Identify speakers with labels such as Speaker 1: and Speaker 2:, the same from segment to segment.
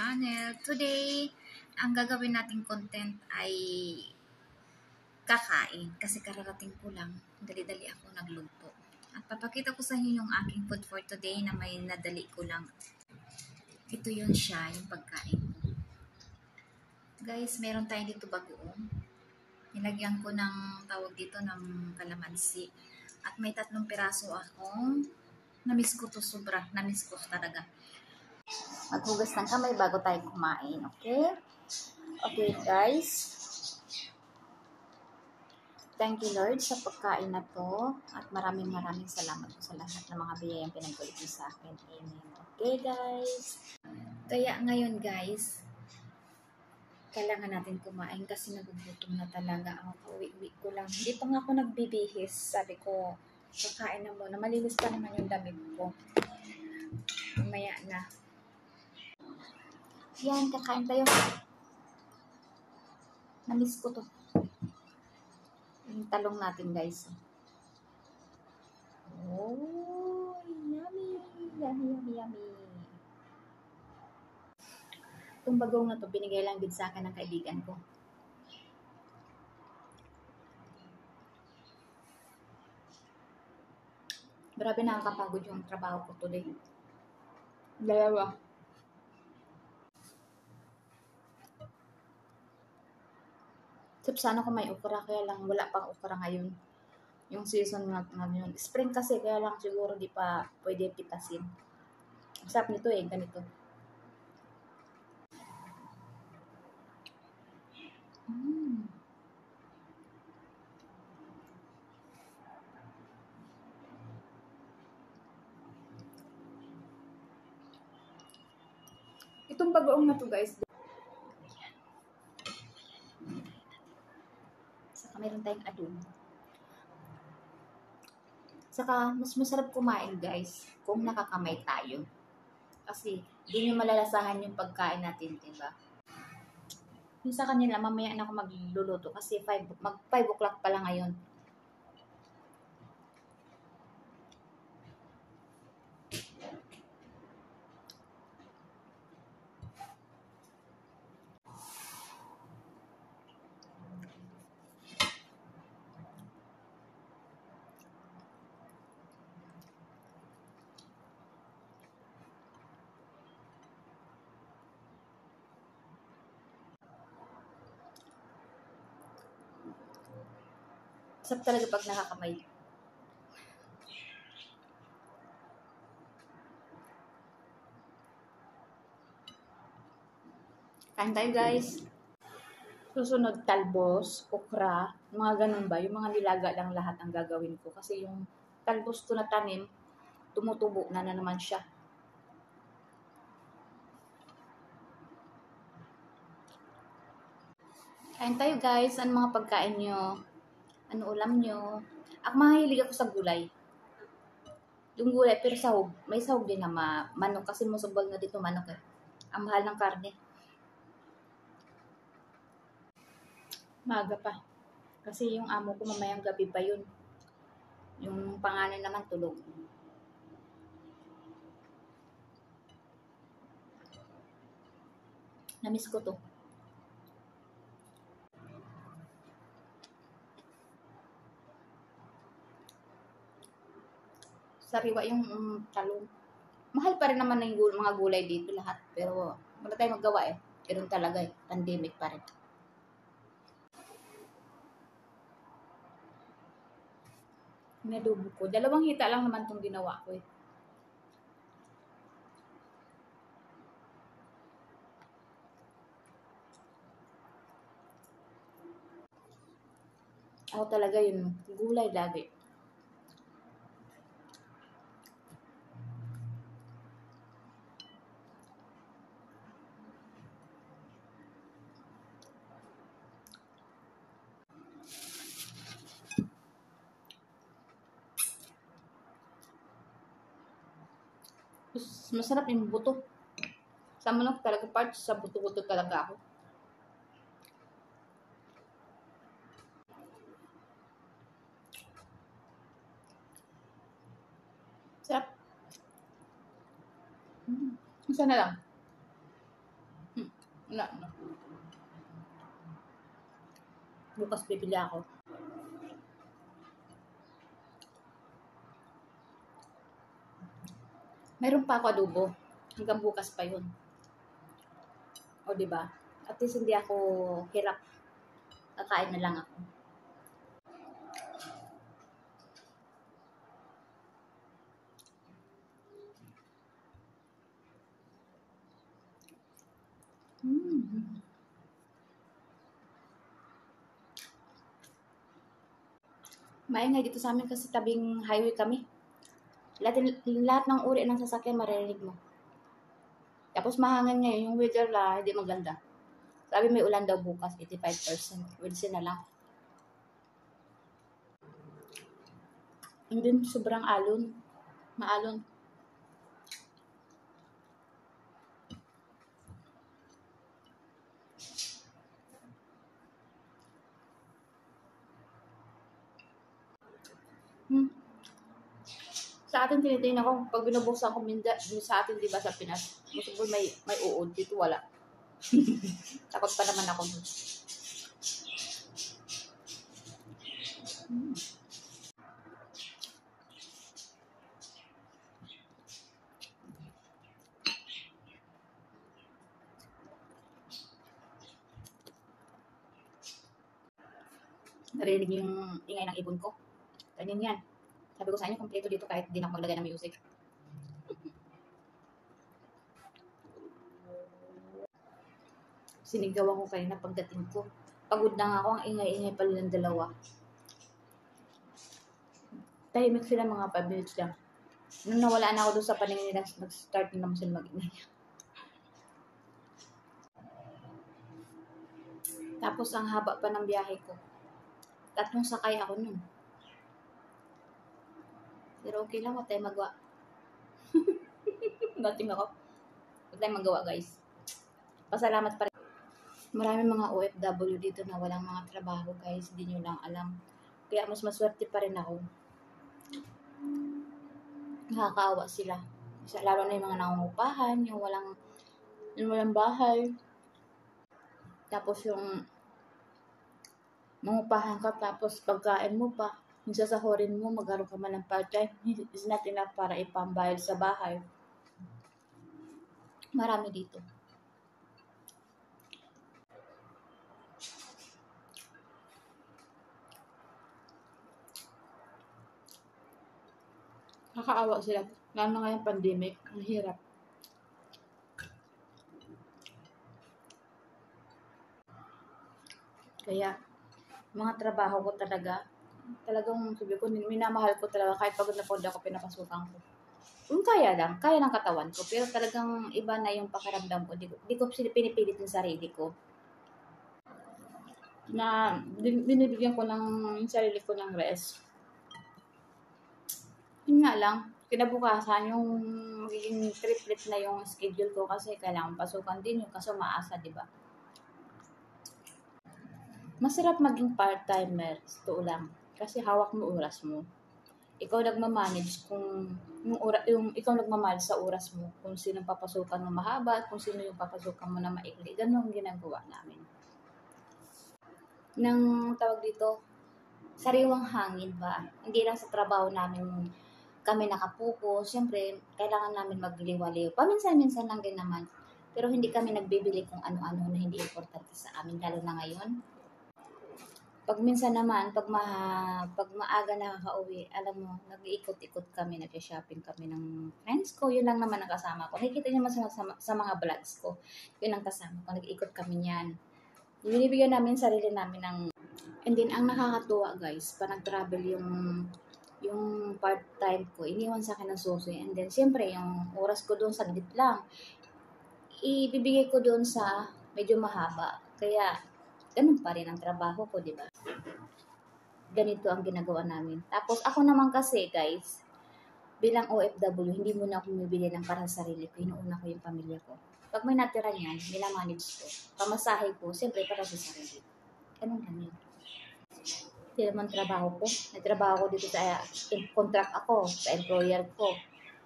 Speaker 1: channel. Today, ang gagawin nating content ay kakain kasi kararating ko lang. Dali-dali ako nagluto. At papakita ko sa inyo yung aking food for today na may nadali ko lang. Ito yun siya, yung pagkain ko. Guys, meron tayo dito bagoong. Nilagyan ko ng tawag dito ng kalamansi. At may 3 piraso akong namiss ko to sobra. Namiss ko talaga. Maghugas ng kamay bago tayo kumain. Okay? Okay, guys. Thank you, Lord, sa pagkain na to. At maraming salamat po sa lahat ng mga biyayang pinagkulit niyo sa akin. Amen. Okay, guys. Kaya ngayon, guys, kailangan natin kumain kasi nagugutom na talaga ako. Kauwi-uwi ko lang. Hindi pa nga ako nagbibihis. Sabi ko, kakain na muna. Malinis pa naman yung damit ko. Mamaya na. Yan, kakain tayo. Namiss ko to. Yung talong natin, guys. Oh, yummy. Yummy. Itong bagong na to, binigay lang din sa akin ng kaibigan ko. Grabe, nakakapagod yung trabaho ko today. Dalawa. Sana kung may okra, kaya lang wala pang okra ngayon. Yung season ngayon. Spring kasi, kaya lang siguro di pa pwede pitasin. Masarap nito ganito. Itong bagoong na to, guys. Saka meron tayong adobo. Saka mas masarap kumain, guys, kung nakakamay tayo. Kasi di nyo malalasahan yung pagkain natin, diba? Yung sa kanila, mamaya na ako magluluto kasi 5 o'clock pa lang ngayon. Sarap talaga pag nakakamay. Kain tayo, guys. Susunod, talbos, okra, mga ganun ba? Yung mga nilaga lang lahat ang gagawin ko. Kasi yung talbos ko na tanim, tumutubo na naman siya. Kain tayo, guys. Ano mga pagkain nyo? Ano ulam nyo? Ako mahilig ako sa gulay. Yung gulay, pero sahog. May sahog din na manok kasi musubol na dito manok eh. Ang mahal ng karne. Maaga pa. Kasi yung amo ko mamayang gabi pa yun. Yung pangalan naman tulog. Namiss ko to. Sariwa yung talong. Mahal pa rin naman ng mga gulay dito lahat. Pero wala tayong magawa eh. Ganun talaga eh. Pandemic pa rin. Inadobo ko. 2 hita lang naman itong ginawa ko eh. Ako talaga yung gulay lagi. Masarap yung buto. Sa manok talaga parts, sa buto-buto talaga ako. Sarap. Isa na lang.
Speaker 2: Wala na. Bukas bibili ako. Meron pa ako adobo. Hanggang bukas pa yun. O, diba? At least hindi ako hirap. Kakain na lang ako. Maingay dito sa amin kasi tabing highway kami. Lahat ng uri ng sasakyan maririnig mo. Tapos mahangin ngayon, yung weather la, hindi maganda. Sabi may ulan daw bukas, 85%. Wednesday na lang. And then, sobrang alon. Maalon. Sa atin, tinitingnan ko, pag binubuksan ko minda, sa atin, di ba, sa Pinas, masubol may uod. Dito wala. Takot pa naman ako. Narinig yung ingay ng ibon ko. Ganyan yan. Sabi ko sa inyo, kompleto dito kahit di na ako maglagay ng music. Sinigaw ako kanina pagdating ko. Pagod na nga ako, ang ingay-ingay pala ng dalawa. Tahimik sila mga 5 minutes lang. Nung nawala na ako doon sa paningin nila, nag-start na naman sila mag-ingay. Tapos ang haba pa ng biyahe ko. 3 sakay ako nun. Pero okay lang, wala tayong magawa. Dating ako. Wala tayong magawa, guys. Pasalamat pa rin. Maraming mga OFW dito na walang mga trabaho, guys. Hindi nyo lang alam. Kaya mas maswerte pa rin ako. Nakakaawa sila. Lalo na yung mga nangungupahan, yung walang bahay. Tapos yung mangupahan ka, tapos pagkain mo pa, yung sasahorin mo, magkaroon ka man ng part-time, is not enough para ipambayad sa bahay. Marami dito. Nakakaawa sila. Lalo na ngayong pandemic, ang hirap. Kaya, mga trabaho ko talagang sabi ko, minamahal ko talaga kahit pagod na pagod ako, pinapasukan ko. Kung kaya ng katawan ko, pero talagang iba na yung pakiramdam ko. Di ko pinipilit yung sarili ko. Na binibigyan ko ng sarili ko ng rest. Yun nga lang, kinabukasan yung magiging triplet na yung schedule ko kasi kailangan pasukan din yung kaso maasa, di ba? Masarap maging part-timer, totoo lang. Kasi hawak mo oras mo. Ikaw nagmamanage kung yung ikaw nagmamanage sa oras mo, kung sino papasukan mo mahaba at kung sino yung papasukan mo na maikli. Ganun ang ginagawa namin. Nang tawag dito, sariwang hangin ba? Hindi lang sa trabaho namin kami nakapupo. Siyempre, kailangan namin magliwaliw. Paminsan-minsan lang din naman. Pero hindi kami nagbibili kung ano-ano na hindi importante sa amin, lalo na ngayon. Pag minsan naman, pag maaga nakaka-uwi, alam mo, nag-iikot-ikot kami, nag-shopping kami ng friends ko. Yun lang naman ang kasama ko. Nakikita niyo sa mga vlogs ko. Yun ang kasama ko. Nag-iikot kami niyan. Binibigyan namin sarili namin ng... And then, ang nakakatuwa guys, pa nag-travel yung part-time ko, iniwan sa akin ng susi. And then, siyempre, yung oras ko doon saglit lang. Ibibigay ko doon sa medyo mahaba. Kaya, ganun pa rin ang trabaho ko, di ba? Ganito ang ginagawa namin. Tapos, ako naman kasi, guys, bilang OFW, hindi muna ako bumibili ng para sa sarili ko. Inuuna ko yung pamilya ko. Pag may natira niyan, minamanage ko. Pamasahe ko, siyempre para sa sarili. Ganun lang yun. Hindi naman trabaho ko. Nagtrabaho ko dito sa contract ako, sa employer ko.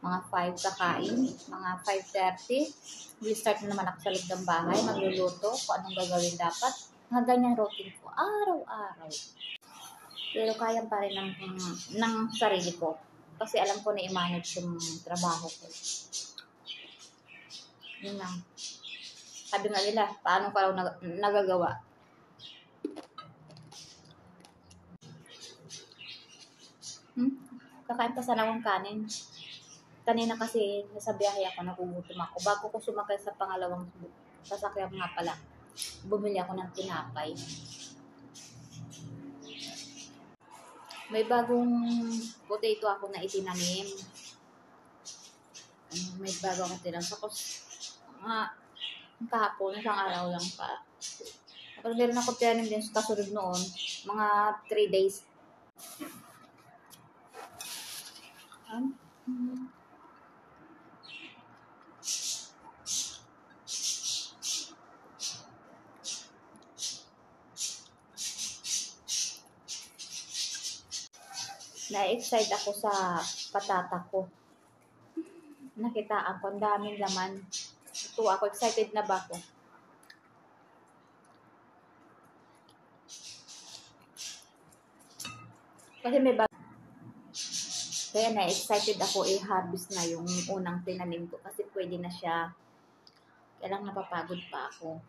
Speaker 2: mga 5 kakain, mga 5:30. We start na naman ako sa loob ng bahay, magluluto, kung anong gagawin dapat. Mga ganyang routine ko, araw-araw. Pero kaya pa rin ng sarili ko. Kasi alam ko na i-manage yung trabaho ko. Yun lang. Sabi nga nila, paano ka raw nagagawa? Kakain pa sana akong kanin. Kanina kasi nasa biyahe ako, nagugutom ako. Bago ko sumakay sa pangalawang sasakyan nga pala, bumili ako ng tinapay. May bagong potato ako na itinanim. May bago akong tinanim. Tapos, kahapon, isang araw lang pa. Tapos meron ako tinanim din sa kasunod noon, mga 3 days. Na-excite ako sa patata ko. Nakitaan ko, ang daming laman. Ito ako, excited na ba ako? Kasi may bago. Kaya na-excited ako i-harvest na yung unang tinanim ko kasi pwede na siya. Kaya lang napapagod pa ako.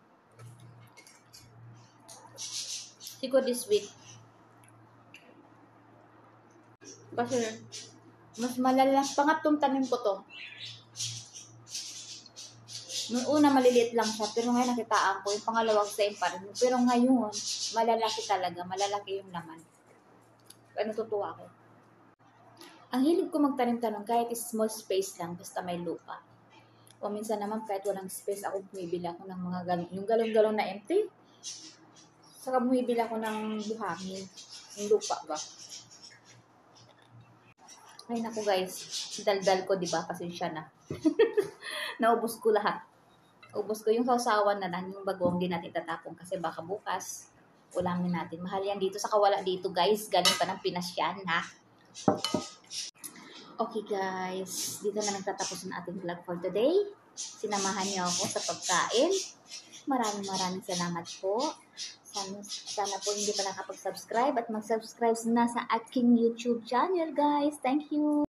Speaker 2: Siguro this week. Kasi mas malala. Pangatlong tanim ko to. Noong una maliliit lang siya, pero ngayon nakitaan ko yung pangalawang same pa rin. Pero ngayon, malalaki talaga. Malalaki yung laman. Kaya natutuwa ako. Ang hilig ko magtanim-tanim kahit small space lang, basta may lupa. O minsan naman kahit walang space, ako bumibili ako ng mga galon. Yung galon-galon na empty. Saka bumibili ako ng buhangin. Yung lupa ba? Ay naku guys, daldal ko, diba? Pasensya na. Naubos ko lahat. Ubos ko yung sausawan na lang, yung bagong din natin tatapon kasi baka bukas ulamin natin. Mahal yan dito, saka wala dito guys. Galing pa ng Pinas yan, ha? Okay guys, dito na nagtatapos ang ating vlog for today. Sinamahan niyo ako sa pagkain. Maraming salamat po. Sana po hindi pa nakapag-subscribe at mag-subscribe na sa aking YouTube channel guys. Thank you!